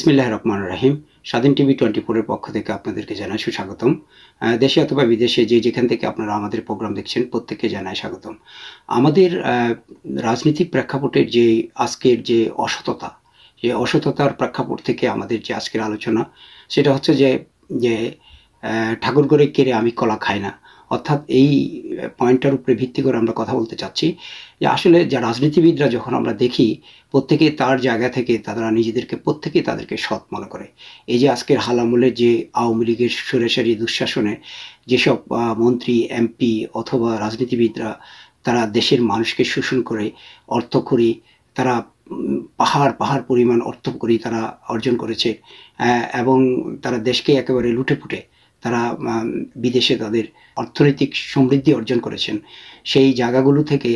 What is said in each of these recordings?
বিসমিল্লাহির রহমানির রহিম। স্বাধীন টিভি 24 এর পক্ষ থেকে আপনাদেরকে জানাই সুস্বাগতম। দেশে অথবা বিদেশে যেখান থেকে আপনারা আমাদের প্রোগ্রাম দেখছেন প্রত্যেককে জানাই স্বাগতম। আমাদের রাজনীতিক প্রেক্ষাপটের যে আজকের যে অসততা, এই অসততার প্রেক্ষাপট থেকে আমাদের যে আজকের আলোচনা সেটা হচ্ছে যে ঠাকুর ঘরে কেড়ে আমি কলা খাই না। অর্থাৎ এই পয়েন্টটার উপরে ভিত্তি করে আমরা কথা বলতে চাচ্ছি যে আসলে যা রাজনীতিবিদরা যখন আমরা দেখি প্রত্যেকে তার জায়গা থেকে তারা নিজেদেরকে প্রত্যেকেই তাদেরকে সৎ মনে করে। এই যে আজকের হাল আমলের যে আওয়ামী লীগের স্বৈরাচারী দুঃশাসনে যেসব মন্ত্রী এমপি অথবা রাজনীতিবিদরা তারা দেশের মানুষকে শোষণ করে অর্থকড়ি তারা পাহাড় পাহাড় পরিমাণ অর্থকড়ি তারা অর্জন করেছে এবং তারা দেশকে একেবারে লুটেপুটে তারা বিদেশে তাদের অর্থনৈতিক সমৃদ্ধি অর্জন করেছেন। সেই জায়গাগুলো থেকে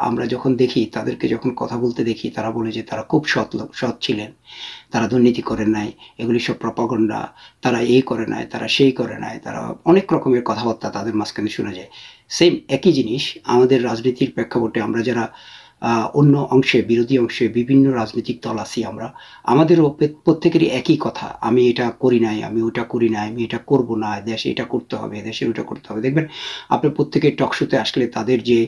আমরা যখন দেখি তাদেরকে যখন কথা বলতে দেখি তারা বলে যে তারা খুব সৎ ছিলেন, তারা দুর্নীতি করেন নাই, এগুলি সব প্রপাগন্ডা, তারা এই করে নাই, তারা সেই করে নাই, তারা অনেক রকমের কথাবার্তা তাদের মাঝখানে শোনা যায়। সেম একই জিনিস আমাদের রাজনীতির প্রেক্ষাপটে আমরা যারা অন্য অংশে বিরোধী অংশে বিভিন্ন রাজনৈতিক দল আছি আমরা আমাদেরও প্রত্যেকেরই একই কথা, আমি এটা করি নাই, আমি ওটা করি নাই, আমি এটা করব না, দেশে এটা করতে হবে, দেশের ওটা করতে হবে। দেখবেন আপনার প্রত্যেকের টকশোতে আসলে তাদের যে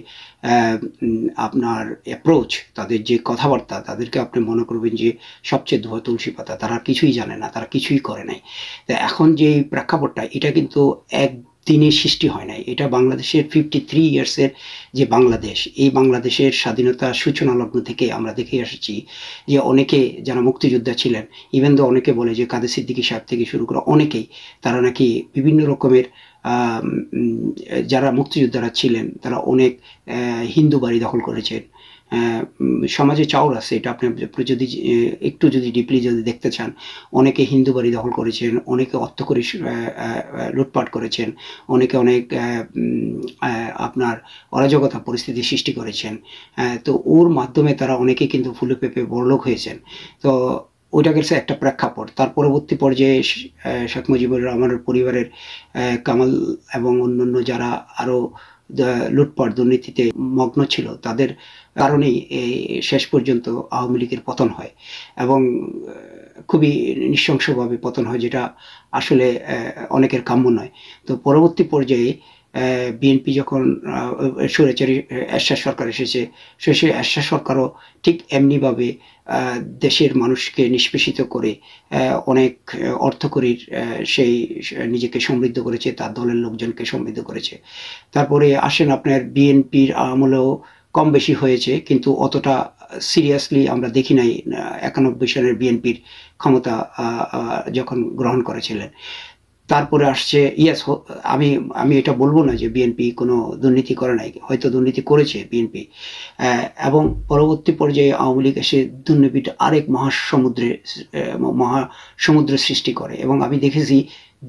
আপনার অ্যাপ্রোচ, তাদের যে কথাবার্তা, তাদেরকে আপনি মনে করবেন যে সবচেয়ে ধোয়া তুলসী পাতা, তারা কিছুই জানে না, তারা কিছুই করে নাই। তো এখন যে প্রেক্ষাপটটা এটা কিন্তু এক দিনে সৃষ্টি হয় নাই, এটা বাংলাদেশের 53 ইয়ার্সের যে বাংলাদেশ, এই বাংলাদেশের স্বাধীনতা সূচনা লগ্ন থেকে আমরা দেখে এসেছি যে অনেকে যারা মুক্তিযোদ্ধা ছিলেন, ইভেন তো অনেকে বলে যে কাদের সিদ্দিকী সাহেব থেকে শুরু করে অনেকেই তারা নাকি বিভিন্ন রকমের যারা মুক্তিযোদ্ধারা ছিলেন তারা অনেক হিন্দু বাড়ি দখল করেছেন। সমাজে চাউর আছে, এটা আপনি যদি একটু যদি ডিপলি যদি দেখতে চান, অনেকে হিন্দু বাড়ি দখল করেছেন, অনেকে অর্থ করে লুটপাট করেছেন, অনেকে অনেক আপনার অরাজকতা পরিস্থিতি সৃষ্টি করেছেন। তো ওর মাধ্যমে তারা অনেকে কিন্তু ফুলে পেঁপে বড়লোক হয়েছেন। তো ওইটা গেছে একটা প্রেক্ষাপট। তার পরবর্তী পর্যায়ে শেখ মুজিবুর রহমানের পরিবারের কামাল এবং অন্যান্য যারা আরো লুটপাট দুর্নীতিতে মগ্ন ছিল তাদের কারণেই শেষ পর্যন্ত আওয়ামী লীগের পতন হয় এবং খুবই নৃশংসভাবে পতন হয়, যেটা আসলে অনেকের কাম্য নয়। তো পরবর্তী পর্যায়ে বিএনপি যখন স্বৈরাচারী এরশাদ সরকার এসেছে, সেই এরশাদ সরকারও ঠিক এমনিভাবে দেশের মানুষকে নিষ্পেষিত করে অনেক অর্থকরীর সেই নিজেকে সমৃদ্ধ করেছে, তার দলের লোকজনকে সমৃদ্ধ করেছে। তারপরে আসেন আপনার বিএনপির আমলেও কম বেশি হয়েছে, কিন্তু অতটা সিরিয়াসলি আমরা দেখি নাই 91 সালের বিএনপির ক্ষমতা যখন গ্রহণ করেছিলেন। তারপরে আসছে ইয়েস, আমি আমি এটা বলবো না যে বিএনপি কোনো দুর্নীতি করে নাই, হয়তো দুর্নীতি করেছে বিএনপি, এবং পরবর্তী পর্যায়ে আওয়ামী লীগ এসে দুর্নীতিটা আরেক মহাসমুদ্রের সৃষ্টি করে। এবং আমি দেখেছি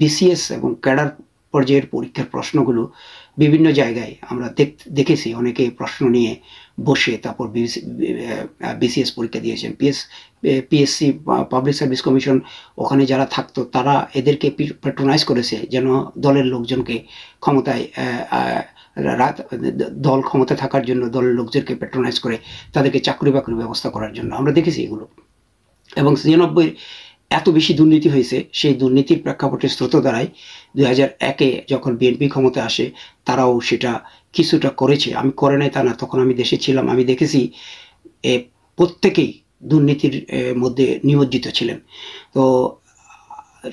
বিসিএস এবং ক্যাডার পর্যায়ের পরীক্ষার প্রশ্নগুলো বিভিন্ন জায়গায় আমরা দেখেছি অনেকে প্রশ্ন নিয়ে বসে তারপর বিসিএস পরীক্ষা দিয়েছেন। পিএসসি পাবলিক সার্ভিস কমিশন ওখানে যারা থাকতো তারা এদেরকে প্যাট্রোনাইজ করেছে যেন দলের লোকজনকে ক্ষমতায় দল ক্ষমতা থাকার জন্য দলের লোকজনকে প্যাট্রোনাইজ করে তাদেরকে চাকরি বাকরির ব্যবস্থা করার জন্য আমরা দেখেছি এগুলো। এবং 93 এত বেশি দুর্নীতি হয়েছে, সেই দুর্নীতির প্রেক্ষাপটে স্রোত দ্বারাই 2001-এ যখন বিএনপি ক্ষমতা আসে তারাও সেটা কিছুটা করেছে। আমি করে নাই তা না, তখন আমি দেশে ছিলাম, আমি দেখেছি প্রত্যেকেই দুর্নীতির মধ্যে নিমজ্জিত ছিলেন। তো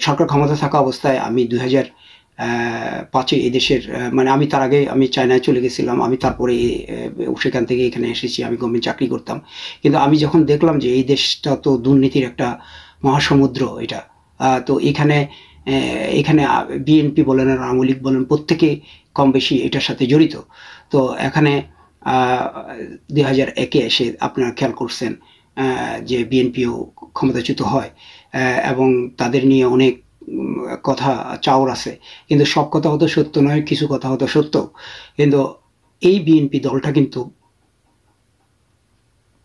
সরকার ক্ষমতা থাকা অবস্থায় আমি 2005-এ এই দেশের মানে আমি তার আগে আমি চায়নায় চলে গেছিলাম, আমি তারপরে সেখান থেকে এখানে এসেছি, আমি গভর্নমেন্ট চাকরি করতাম। কিন্তু আমি যখন দেখলাম যে এই দেশটা তো দুর্নীতির একটা মহাসমুদ্র এটা, তো এখানে বিএনপি বলেন আর আওয়ামী লীগ বলেন প্রত্যেকে কম বেশি এটার সাথে জড়িত। তো এখানে 2001-এ এসে আপনারা খেয়াল করছেন যে বিএনপিও ক্ষমতাচ্যুত হয় এবং তাদের নিয়ে অনেক কথা চাওর আছে, কিন্তু সব কথা হয়তো সত্য নয়, কিছু কথা হয়তো সত্য। কিন্তু এই বিএনপি দলটা কিন্তু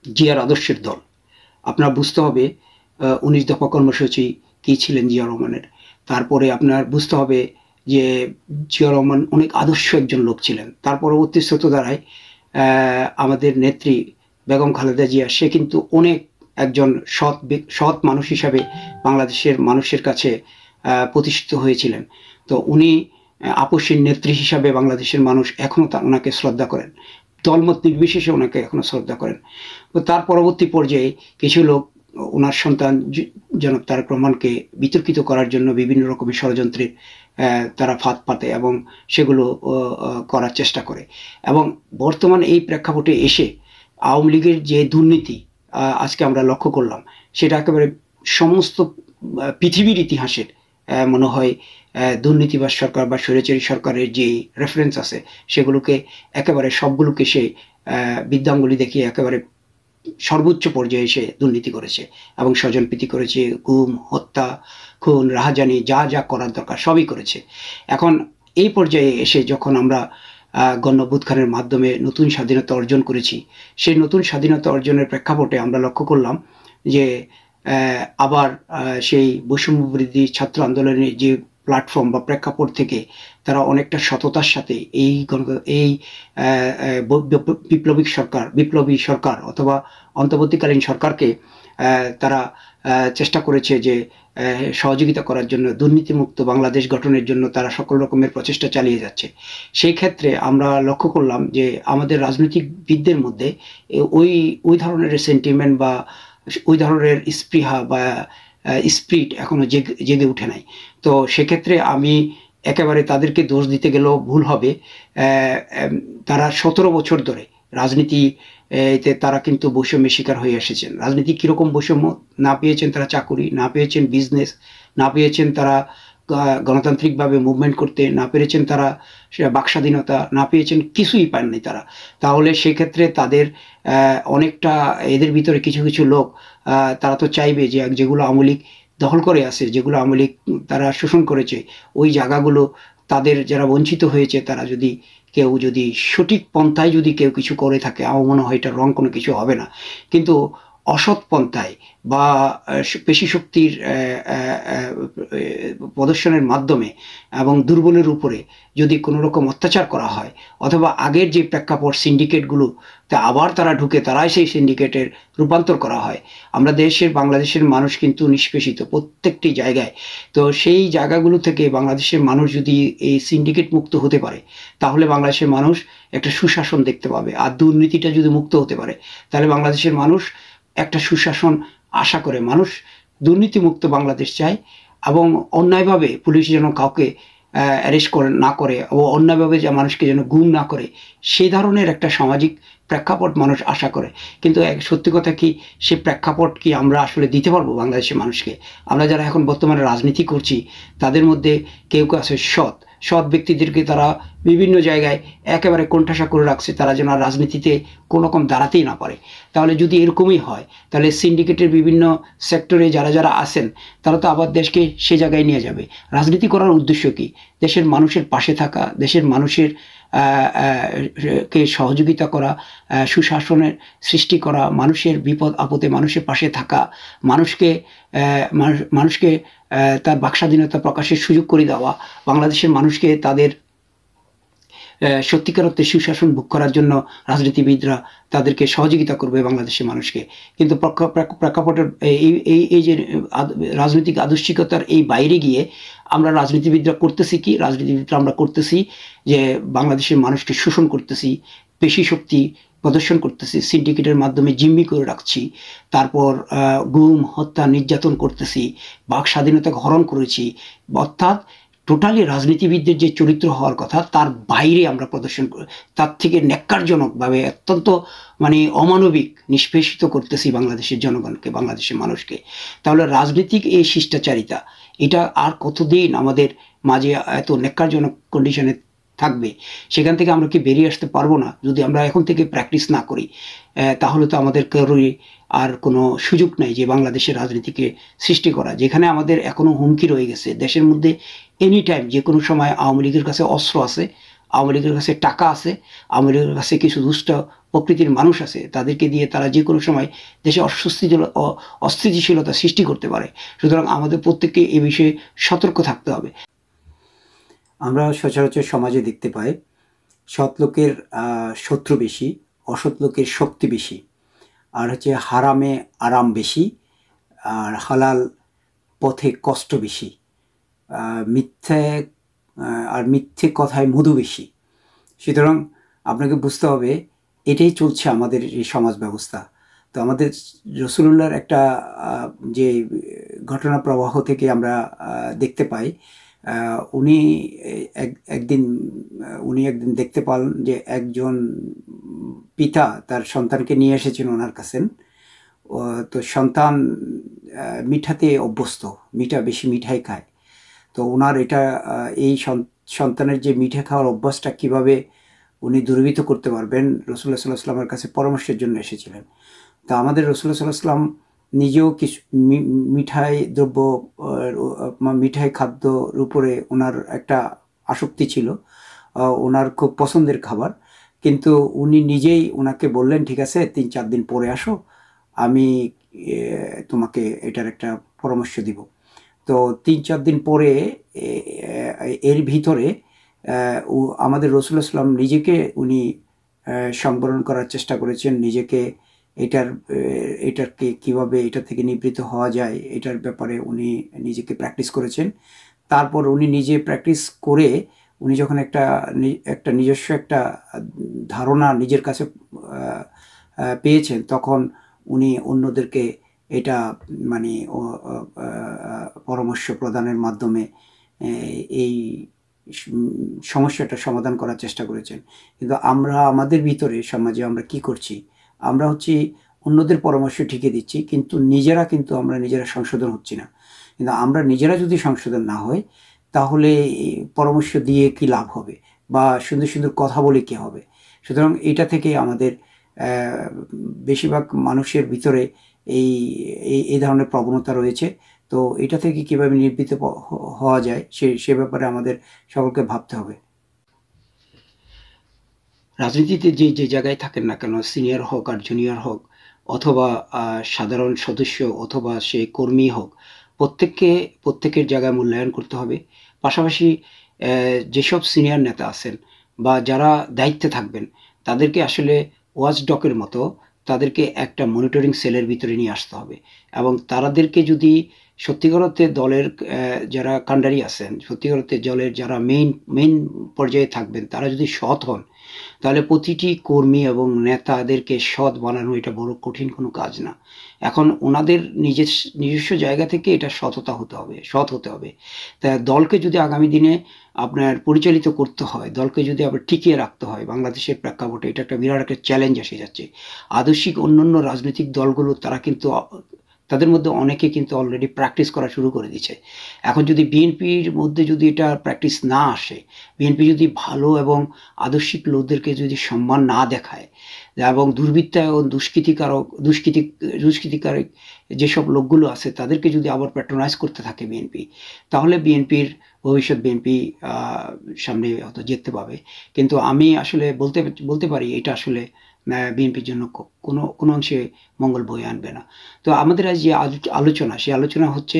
জিয়ার আদর্শের দল। আপনার বুঝতে হবে 19 দফা কর্মসূচি কি ছিলেন জিয়া রহমানের। তারপরে আপনার বুঝতে হবে যে জিয়া রহমান অনেক আদর্শ একজন লোক ছিলেন। তার পরবর্তী স্রোত দ্বারায় আমাদের নেত্রী বেগম খালেদা জিয়া, সে কিন্তু অনেক একজন সৎ মানুষ হিসাবে বাংলাদেশের মানুষের কাছে প্রতিষ্ঠিত হয়েছিলেন। তো উনি আপসীর নেত্রী হিসাবে বাংলাদেশের মানুষ এখনও ওনাকে শ্রদ্ধা করেন, দলমত নির্বিশেষে ওনাকে এখনো শ্রদ্ধা করেন। তো তার পরবর্তী পর্যায়ে কিছু লোক ওনার সন্তান জনাব তারেক রহমানকে বিতর্কিত করার জন্য বিভিন্ন রকমের ষড়যন্ত্রে তারা ফাঁদ পাতে এবং সেগুলো করার চেষ্টা করে। এবং বর্তমান এই প্রেক্ষাপটে এসে আওয়ামী লীগের যে দুর্নীতি আজকে আমরা লক্ষ্য করলাম, সেটা একেবারে সমস্ত পৃথিবীর ইতিহাসের মনে হয় দুর্নীতিবাজ সরকার বা স্বৈরাচারী সরকারের যে রেফারেন্স আছে সেগুলোকে একেবারে সবগুলোকে সে বিদ্যাঙ্গুলি দেখিয়ে একেবারে সর্বোচ্চ পর্যায়ে এসে দুর্নীতি করেছে এবং স্বজনপ্রীতি করেছে, গুম, হত্যা, খুন, রাহাজানি, যা যা করার দরকার সবই করেছে। এখন এই পর্যায়ে এসে যখন আমরা গণঅভ্যুত্থানের মাধ্যমে নতুন স্বাধীনতা অর্জন করেছি, সেই নতুন স্বাধীনতা অর্জনের প্রেক্ষাপটে আমরা লক্ষ্য করলাম যে আবার সেই বৈষম্যবিরোধী ছাত্র আন্দোলনের যে প্ল্যাটফর্ম বা প্রেক্ষাপট থেকে তারা অনেকটা সততার সাথে এই বিপ্লবী সরকার অথবা অন্তর্বর্তীকালীন সরকারকে তারা চেষ্টা করেছে যে সহযোগিতা করার জন্য, দুর্নীতিমুক্ত বাংলাদেশ গঠনের জন্য তারা সকল রকমের প্রচেষ্টা চালিয়ে যাচ্ছে। সেই ক্ষেত্রে আমরা লক্ষ্য করলাম যে আমাদের রাজনৈতিকবিদদের মধ্যে ওই ধরনের সেন্টিমেন্ট বা ওই ধরনের স্পৃহা বা স্পিরিট এখনো জেগে উঠে নাই। তো সেক্ষেত্রে আমি একেবারে তাদেরকে দোষ দিতে গেলেও ভুল হবে। তারা 17 বছর ধরে রাজনীতিতে তারা কিন্তু বৈষম্যের শিকার হয়ে এসেছেন। রাজনীতি কীরকম বৈষম্য? না পেয়েছেন তারা চাকুরি, না পেয়েছেন বিজনেস, না পেয়েছেন তারা গণতান্ত্রিকভাবে মুভমেন্ট করতে, না পেরেছেন তারা বাকস্বাধীনতা, না পেয়েছেন, কিছুই পাননি তারা। তাহলে সেক্ষেত্রে তাদের অনেকটা এদের ভিতরে কিছু কিছু লোক তারা তো চাইবে যে যেগুলো আওয়ামী লীগ দখল করে আছে, যেগুলো আওয়ামী লীগ তারা শোষণ করেছে, ওই জায়গাগুলো তাদের যারা বঞ্চিত হয়েছে তারা কেউ যদি সঠিক পন্থায় কেউ কিছু করে থাকে, আমার মনে হয় এটা রং কোনো কিছু হবে না। কিন্তু অসৎ পন্থায় বা পেশি শক্তির প্রদর্শনের মাধ্যমে এবং দুর্বলের উপরে যদি কোনো রকম অত্যাচার করা হয়, অথবা আগের যে প্রেক্ষাপট সিন্ডিকেটগুলো তা আবার তারা ঢুকে তারাই সেই সিন্ডিকেটের রূপান্তর করা হয়। আমরা বাংলাদেশের মানুষ কিন্তু নিষ্পেষিত প্রত্যেকটি জায়গায়। তো সেই জায়গাগুলো থেকে বাংলাদেশের মানুষ যদি এই সিন্ডিকেট মুক্ত হতে পারে, তাহলে বাংলাদেশের মানুষ একটা সুশাসন দেখতে পাবে। আর দুর্নীতিটা যদি মুক্ত হতে পারে, তাহলে বাংলাদেশের মানুষ একটা সুশাসন আশা করে। মানুষ দুর্নীতিমুক্ত বাংলাদেশ চায় এবং অন্যায়ভাবে পুলিশ যেন কাউকে অ্যারেস্ট না করে ও অন্যায়ভাবে যে মানুষকে যেন গুম না করে, সেই ধরনের একটা সামাজিক প্রেক্ষাপট মানুষ আশা করে। কিন্তু সত্যি কথা কি, সে প্রেক্ষাপট কি আমরা আসলে দিতে পারবো বাংলাদেশের মানুষকে? আমরা যারা এখন বর্তমানে রাজনীতি করছি, তাদের মধ্যে কেউ কেউ আছে সৎ ব্যক্তিদেরকে তারা বিভিন্ন জায়গায় একেবারে কোণঠাসা করে রাখছে, তারা যেন রাজনীতিতে কোনো রকম দাঁড়াতেই না পারে। তাহলে যদি এরকমই হয়, তাহলে সিন্ডিকেটের বিভিন্ন সেক্টরে যারা আছেন তারা তো আবার দেশকে সে জায়গায় নিয়ে যাবে। রাজনীতি করার উদ্দেশ্য কি? দেশের মানুষের পাশে থাকা, দেশের মানুষের কে সহযোগিতা করা, সুশাসনের সৃষ্টি করা, মানুষের বিপদ আপদে মানুষের পাশে থাকা, মানুষকে তার বাকস্বাধীনতা প্রকাশের সুযোগ করে দেওয়া, বাংলাদেশের মানুষকে তাদের সত্যিকার অর্থে সুশাসন ভোগ করার জন্য রাজনীতিবিদরা তাদেরকে সহযোগিতা করবে বাংলাদেশের মানুষকে। কিন্তু প্রেক্ষাপটের এই যে রাজনৈতিক আদর্শিকতার এই বাইরে গিয়ে আমরা রাজনীতিবিদরা করতেছি যে বাংলাদেশের মানুষকে শোষণ করতেছি, পেশি শক্তি প্রদর্শন করতেছি, সিন্ডিকেটের মাধ্যমে জিম্মি করে রাখছি, তারপর গুম, হত্যা, নির্যাতন করতেছি, বাক স্বাধীনতাকে হরণ করেছি। অর্থাৎ টোটালি রাজনীতিবিদদের যে চরিত্র হওয়ার কথা তার বাইরে আমরা প্রদর্শন করি, তার থেকে ন্যাক্কারজনকভাবে অত্যন্ত অমানবিক নিষ্পেষিত করতেছি বাংলাদেশের জনগণকে, বাংলাদেশের মানুষকে। তাহলে রাজনৈতিক এই শিষ্টাচারিতা এটা আর কতদিন আমাদের মাঝে এত ন্যাক্কারজনক কন্ডিশনে থাকবে? সেখান থেকে আমরা কি বেরিয়ে আসতে পারবো না যদি আমরা এখন থেকে প্র্যাকটিস না করি? তাহলে তো আমাদের কারোরই আর কোনো সুযোগ নাই যে বাংলাদেশের রাজনীতিকে সৃষ্টি করা, যেখানে আমাদের এখনো হুমকি রয়ে গেছে। দেশের মধ্যে এনি টাইম যে কোনো সময় আওয়ামী লীগের কাছে অস্ত্র আছে, আওয়ামী লীগের কাছে টাকা আছে, আওয়ামী লীগের কাছে কিছু দুষ্ট প্রকৃতির মানুষ আছে, তাদেরকে দিয়ে তারা যে কোনো সময় দেশে অস্থিতিশীলতা সৃষ্টি করতে পারে। সুতরাং আমাদের প্রত্যেককে এ বিষয়ে সতর্ক থাকতে হবে। আমরা সচরাচর সমাজে দেখতে পাই সৎ লোকের শত্রু বেশি, অসৎ লোকের শক্তি বেশি। আর হচ্ছে হারামে আরাম বেশি, আর হালাল পথে কষ্ট বেশি, মিথ্যে আর মিথ্যে কথায় মধু বেশি। সুতরাং আপনাকে বুঝতে হবে এটাই চলছে আমাদের এই সমাজ ব্যবস্থা। তো আমাদের রসুলুল্লাহর একটা যে ঘটনা প্রবাহ থেকে আমরা দেখতে পাই, উনি একদিন দেখতে পান যে একজন পিতা তার সন্তানকে নিয়ে এসেছেন ওনার কাছে। তো সন্তান মিঠাতে অভ্যস্ত, বেশি মিঠাই খায়। তো ওনার এটা এই সন্তানের যে মিঠা খাওয়ার অভ্যাসটা কিভাবে উনি দূরীভূত করতে পারবেন, রাসূলুল্লাহ সাল্লাল্লাহু আলাইহি ওয়াসাল্লামের কাছে পরামর্শের জন্য এসেছিলেন। তো আমাদের রাসূলুল্লাহ সাল্লাল্লাহু আলাইহি ওয়াসাল্লাম নিজেও কিছু মিঠাই দ্রব্য, মিঠাই খাদ্যর উপরে ওনার একটা আসক্তি ছিল, ওনার খুব পছন্দের খাবার। কিন্তু উনি নিজেই ওনাকে বললেন, ঠিক আছে ৩-৪ দিন পরে আসো, আমি তোমাকে এটার একটা পরামর্শ দিব। তো ৩-৪ দিন পরে এর ভিতরে আমাদের রাসূলুল্লাহ সাল্লাল্লাহু আলাইহি ওয়াসাল্লাম নিজেকে উনি সংবরণ করার চেষ্টা করেছেন, নিজেকে এটাকে কিভাবে এটা থেকে নিবৃত্ত হওয়া যায় এটার ব্যাপারে উনি নিজেকে প্র্যাকটিস করেছেন। তারপর উনি নিজে প্র্যাকটিস করে উনি যখন একটা নিজস্ব একটা ধারণা নিজের কাছে পেয়েছেন, তখন উনি অন্যদেরকে এটা মানে পরামর্শ প্রদানের মাধ্যমে এই সমস্যাটা সমাধান করার চেষ্টা করেছেন। কিন্তু আমরা আমাদের ভিতরে সমাজে আমরা কি করছি, আমরা হচ্ছে অন্যদের পরামর্শ ঠিকই দিচ্ছি, কিন্তু আমরা নিজেরা সংশোধন হচ্ছি না। কিন্তু আমরা নিজেরা যদি সংশোধন না হই, তাহলে পরামর্শ দিয়ে কি লাভ হবে, বা সুন্দর সুন্দর কথা বলে কি হবে? সুতরাং এটা থেকে আমাদের বেশিরভাগ মানুষের ভিতরে এই ধরনের প্রবণতা রয়েছে। তো এটা থেকে কিভাবে নিবৃত্ত হওয়া যায় সে ব্যাপারে আমাদের সকলকে ভাবতে হবে। রাজনীতিতে যে জায়গায় থাকেন না কেন, সিনিয়র হোক আর জুনিয়র হোক, অথবা সাধারণ সদস্য অথবা সে কর্মী হোক, প্রত্যেকের জায়গায় মূল্যায়ন করতে হবে। পাশাপাশি যেসব সিনিয়র নেতা আছেন বা যারা দায়িত্বে থাকবেন, তাদেরকে আসলে ওয়াচডগের মতো তাদেরকে একটা মনিটরিং সেলের ভিতরে নিয়ে আসতে হবে। এবং তাদেরকে যদি সত্যিকার অর্থে দলের যারা কাণ্ডারি আছেন, সত্যিকার অর্থে দলের যারা মেইন পর্যায়ে থাকবেন, তারা যদি সৎ হন, তাহলে প্রতিটি কর্মী এবং নেতাদেরকে সৎ বানানো এটা বড় কঠিন কোনো কাজ না। এখন ওনাদের নিজস্ব জায়গা থেকে এটা সৎ হতে হবে। তা দলকে যদি আগামী দিনে আপনার পরিচালিত করতে হয়, দলকে যদি আবার টিকিয়ে রাখতে হয়, বাংলাদেশের প্রেক্ষাপটে এটা একটা বিরাট একটা চ্যালেঞ্জ এসে যাচ্ছে। আদর্শিক অন্যান্য রাজনৈতিক দলগুলো তারা কিন্তু তাদের মধ্যে অনেকে কিন্তু অলরেডি প্র্যাকটিস করা শুরু করে দিয়েছে। এখন যদি বিএনপির মধ্যে যদি এটা প্র্যাকটিস না আসে, বিএনপি যদি ভালো এবং আদর্শিক লোকদেরকে যদি সম্মান না দেখায়, এবং দুর্বৃত্তায়ন দুষ্কৃতিকারক যেসব লোকগুলো আছে তাদেরকে যদি আবার প্যাট্রোনাইজ করতে থাকে বিএনপি, তাহলে বিএনপি সামনে হয়তো জিততে পাবে। কিন্তু আমি আসলে বলতে পারি এটা আসলে বিএনপির জন্য কোনো অংশে মঙ্গল বয়ে আনবে না। তো আমাদের আজ যে সেই আলোচনা হচ্ছে,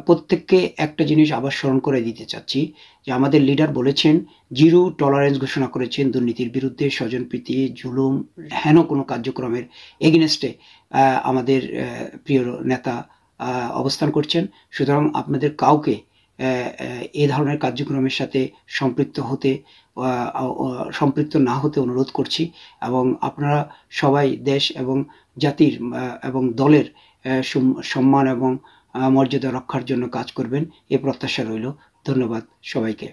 প্রত্যেককে একটা জিনিস আবার স্মরণ করে দিতে চাচ্ছি যে আমাদের লিডার বলেছেন, জিরো টলারেন্স ঘোষণা করেছেন দুর্নীতির বিরুদ্ধে, স্বজনপ্রীতি, জুলুম, হেন কোনো কার্যক্রমের এগেনস্টে আমাদের প্রিয় নেতা অবস্থান করছেন। সুতরাং আপনাদের কাউকে এ ধরনের কার্যক্রমের সাথে সম্পৃক্ত না হতে অনুরোধ করছি, এবং আপনারা সবাই দেশ এবং জাতির এবং দলের সম্মান এবং মর্যাদা রক্ষার জন্য কাজ করবেন, এ প্রত্যাশা রইল। ধন্যবাদ সবাইকে।